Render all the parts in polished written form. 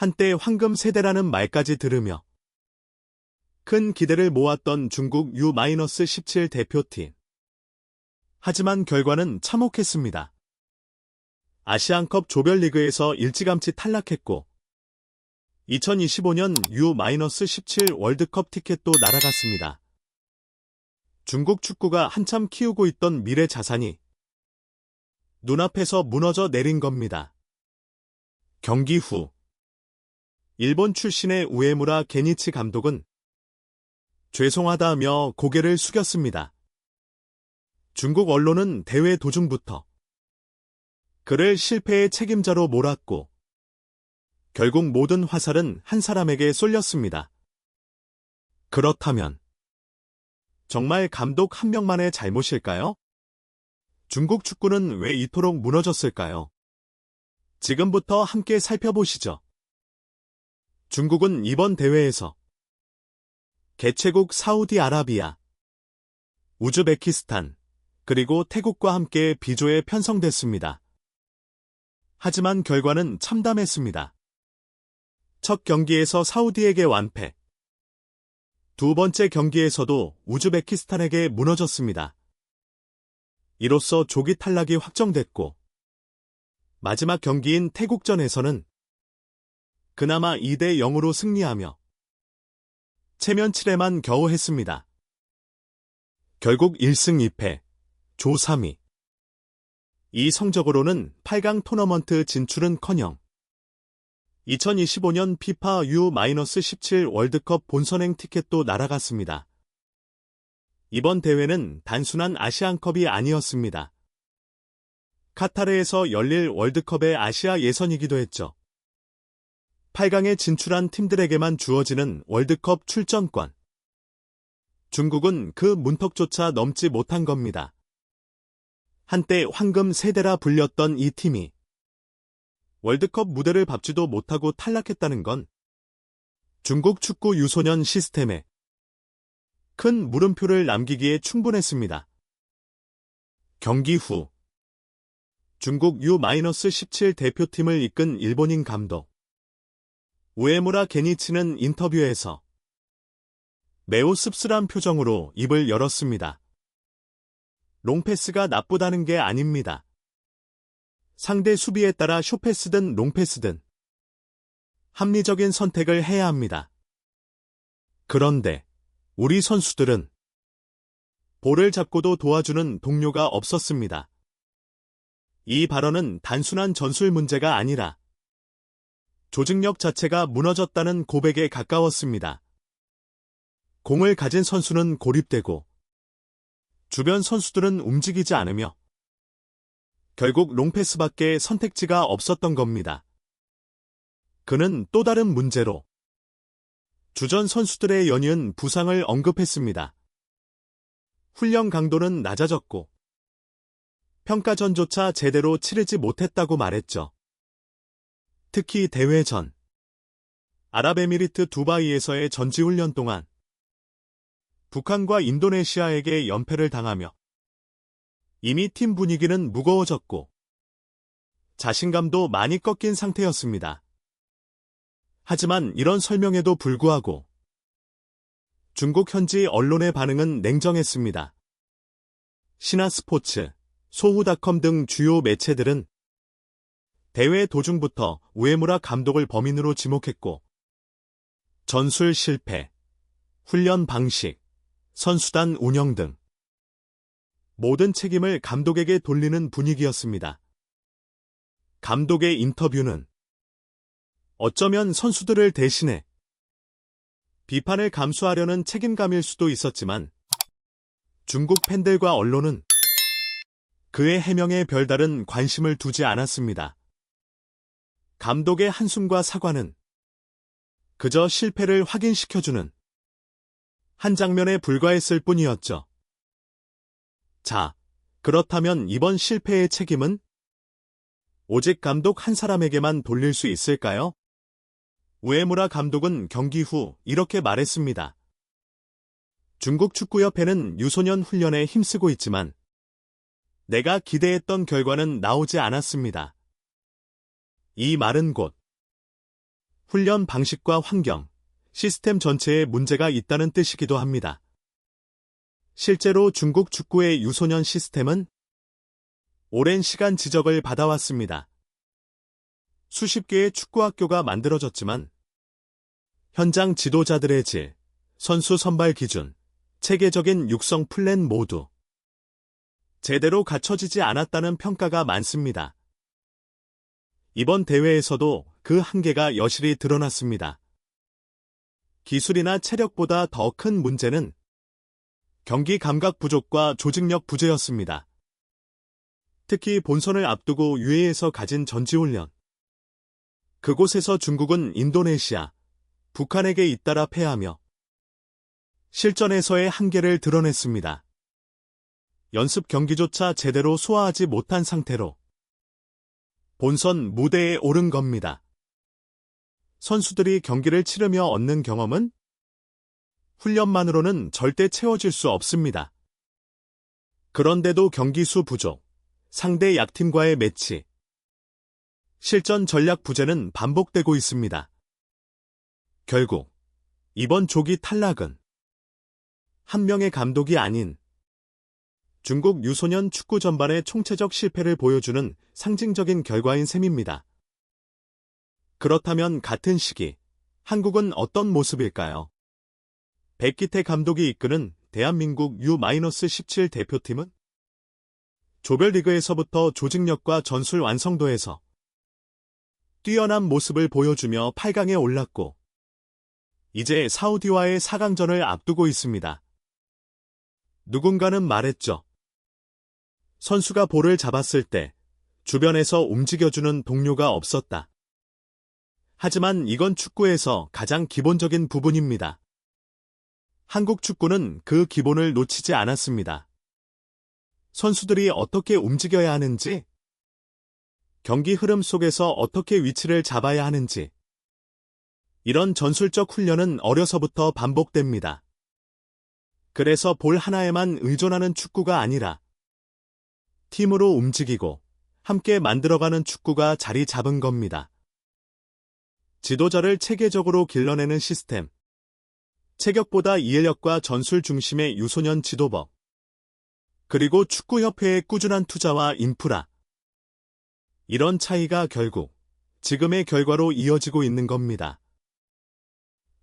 한때 황금 세대라는 말까지 들으며 큰 기대를 모았던 중국 U-17 대표팀. 하지만 결과는 참혹했습니다. 아시안컵 조별리그에서 일찌감치 탈락했고 2025년 U-17 월드컵 티켓도 날아갔습니다. 중국 축구가 한참 키우고 있던 미래 자산이 눈앞에서 무너져 내린 겁니다. 경기 후 일본 출신의 우에무라 게니치 감독은 죄송하다며 고개를 숙였습니다. 중국 언론은 대회 도중부터 그를 실패의 책임자로 몰았고 결국 모든 화살은 한 사람에게 쏠렸습니다. 그렇다면 정말 감독 한 명만의 잘못일까요? 중국 축구는 왜 이토록 무너졌을까요? 지금부터 함께 살펴보시죠. 중국은 이번 대회에서 개최국 사우디아라비아, 우즈베키스탄, 그리고 태국과 함께 B조에 편성됐습니다. 하지만 결과는 참담했습니다. 첫 경기에서 사우디에게 완패. 두 번째 경기에서도 우즈베키스탄에게 무너졌습니다. 이로써 조기 탈락이 확정됐고 마지막 경기인 태국전에서는 그나마 2대 0으로 승리하며 체면 7회만 겨우 했습니다. 결국 1승 2패, 조 3위. 이 성적으로는 8강 토너먼트 진출은커녕 2025년 피파 U-17 월드컵 본선행 티켓도 날아갔습니다. 이번 대회는 단순한 아시안컵이 아니었습니다. 카타르에서 열릴 월드컵의 아시아 예선이기도 했죠. 8강에 진출한 팀들에게만 주어지는 월드컵 출전권. 중국은 그 문턱조차 넘지 못한 겁니다. 한때 황금 세대라 불렸던 이 팀이 월드컵 무대를 밟지도 못하고 탈락했다는 건 중국 축구 유소년 시스템에 큰 물음표를 남기기에 충분했습니다. 경기 후 중국 U-17 대표팀을 이끈 일본인 감독 우에무라 게니치는 인터뷰에서 매우 씁쓸한 표정으로 입을 열었습니다. 롱패스가 나쁘다는 게 아닙니다. 상대 수비에 따라 숏패스든 롱패스든 합리적인 선택을 해야 합니다. 그런데 우리 선수들은 볼을 잡고도 도와주는 동료가 없었습니다. 이 발언은 단순한 전술 문제가 아니라 조직력 자체가 무너졌다는 고백에 가까웠습니다. 공을 가진 선수는 고립되고 주변 선수들은 움직이지 않으며 결국 롱패스밖에 선택지가 없었던 겁니다. 그는 또 다른 문제로 주전 선수들의 연이은 부상을 언급했습니다. 훈련 강도는 낮아졌고 평가전조차 제대로 치르지 못했다고 말했죠. 특히 대회 전 아랍에미리트 두바이에서의 전지훈련 동안 북한과 인도네시아에게 연패를 당하며 이미 팀 분위기는 무거워졌고 자신감도 많이 꺾인 상태였습니다. 하지만 이런 설명에도 불구하고 중국 현지 언론의 반응은 냉정했습니다. 신화스포츠, 소후닷컴 등 주요 매체들은 대회 도중부터 우에무라 감독을 범인으로 지목했고 전술 실패, 훈련 방식, 선수단 운영 등 모든 책임을 감독에게 돌리는 분위기였습니다. 감독의 인터뷰는 어쩌면 선수들을 대신해 비판을 감수하려는 책임감일 수도 있었지만 중국 팬들과 언론은 그의 해명에 별다른 관심을 두지 않았습니다. 감독의 한숨과 사과는 그저 실패를 확인시켜주는 한 장면에 불과했을 뿐이었죠. 자, 그렇다면 이번 실패의 책임은 오직 감독 한 사람에게만 돌릴 수 있을까요? 우에무라 감독은 경기 후 이렇게 말했습니다. 중국 축구협회는 유소년 훈련에 힘쓰고 있지만 내가 기대했던 결과는 나오지 않았습니다. 이 말은 곧 훈련 방식과 환경, 시스템 전체에 문제가 있다는 뜻이기도 합니다. 실제로 중국 축구의 유소년 시스템은 오랜 시간 지적을 받아왔습니다. 수십 개의 축구학교가 만들어졌지만 현장 지도자들의 질, 선수 선발 기준, 체계적인 육성 플랜 모두 제대로 갖춰지지 않았다는 평가가 많습니다. 이번 대회에서도 그 한계가 여실히 드러났습니다. 기술이나 체력보다 더 큰 문제는 경기 감각 부족과 조직력 부재였습니다. 특히 본선을 앞두고 UAE에서 가진 전지훈련. 그곳에서 중국은 인도네시아, 북한에게 잇따라 패하며 실전에서의 한계를 드러냈습니다. 연습 경기조차 제대로 소화하지 못한 상태로 본선 무대에 오른 겁니다. 선수들이 경기를 치르며 얻는 경험은 훈련만으로는 절대 채워질 수 없습니다. 그런데도 경기 수 부족, 상대 약팀과의 매치, 실전 전략 부재는 반복되고 있습니다. 결국 이번 조기 탈락은 한 명의 감독이 아닌 중국 유소년 축구 전반의 총체적 실패를 보여주는 상징적인 결과인 셈입니다. 그렇다면 같은 시기 한국은 어떤 모습일까요? 백기태 감독이 이끄는 대한민국 U-17 대표팀은 조별리그에서부터 조직력과 전술 완성도에서 뛰어난 모습을 보여주며 8강에 올랐고 이제 사우디와의 4강전을 앞두고 있습니다. 누군가는 말했죠. 선수가 볼을 잡았을 때 주변에서 움직여주는 동료가 없었다. 하지만 이건 축구에서 가장 기본적인 부분입니다. 한국 축구는 그 기본을 놓치지 않았습니다. 선수들이 어떻게 움직여야 하는지, 경기 흐름 속에서 어떻게 위치를 잡아야 하는지, 이런 전술적 훈련은 어려서부터 반복됩니다. 그래서 볼 하나에만 의존하는 축구가 아니라 팀으로 움직이고 함께 만들어가는 축구가 자리 잡은 겁니다. 지도자를 체계적으로 길러내는 시스템, 체격보다 이해력과 전술 중심의 유소년 지도법, 그리고 축구협회의 꾸준한 투자와 인프라. 이런 차이가 결국 지금의 결과로 이어지고 있는 겁니다.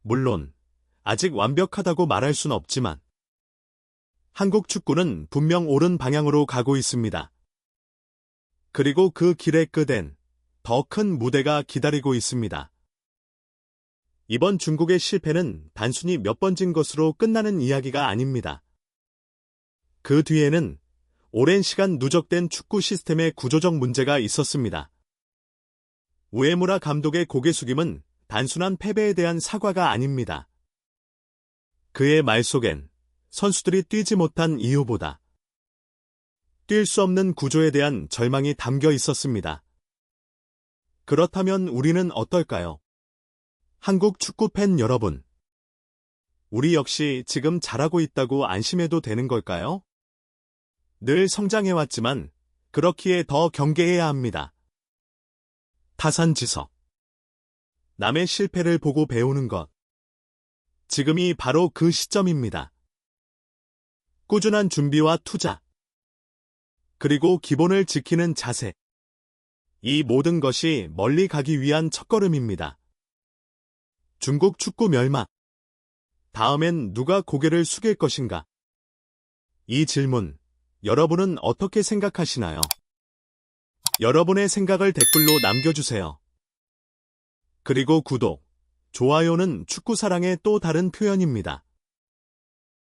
물론 아직 완벽하다고 말할 순 없지만 한국 축구는 분명 옳은 방향으로 가고 있습니다. 그리고 그 길의 끝엔 더 큰 무대가 기다리고 있습니다. 이번 중국의 실패는 단순히 몇 번 진 것으로 끝나는 이야기가 아닙니다. 그 뒤에는 오랜 시간 누적된 축구 시스템의 구조적 문제가 있었습니다. 우에무라 감독의 고개 숙임은 단순한 패배에 대한 사과가 아닙니다. 그의 말 속엔 선수들이 뛰지 못한 이유보다 뛸 수 없는 구조에 대한 절망이 담겨 있었습니다. 그렇다면 우리는 어떨까요? 한국 축구 팬 여러분, 우리 역시 지금 잘하고 있다고 안심해도 되는 걸까요? 늘 성장해왔지만 그렇기에 더 경계해야 합니다. 타산지석. 남의 실패를 보고 배우는 것. 지금이 바로 그 시점입니다. 꾸준한 준비와 투자, 그리고 기본을 지키는 자세. 이 모든 것이 멀리 가기 위한 첫걸음입니다. 중국 축구 멸망. 다음엔 누가 고개를 숙일 것인가? 이 질문, 여러분은 어떻게 생각하시나요? 여러분의 생각을 댓글로 남겨주세요. 그리고 구독, 좋아요는 축구 사랑의 또 다른 표현입니다.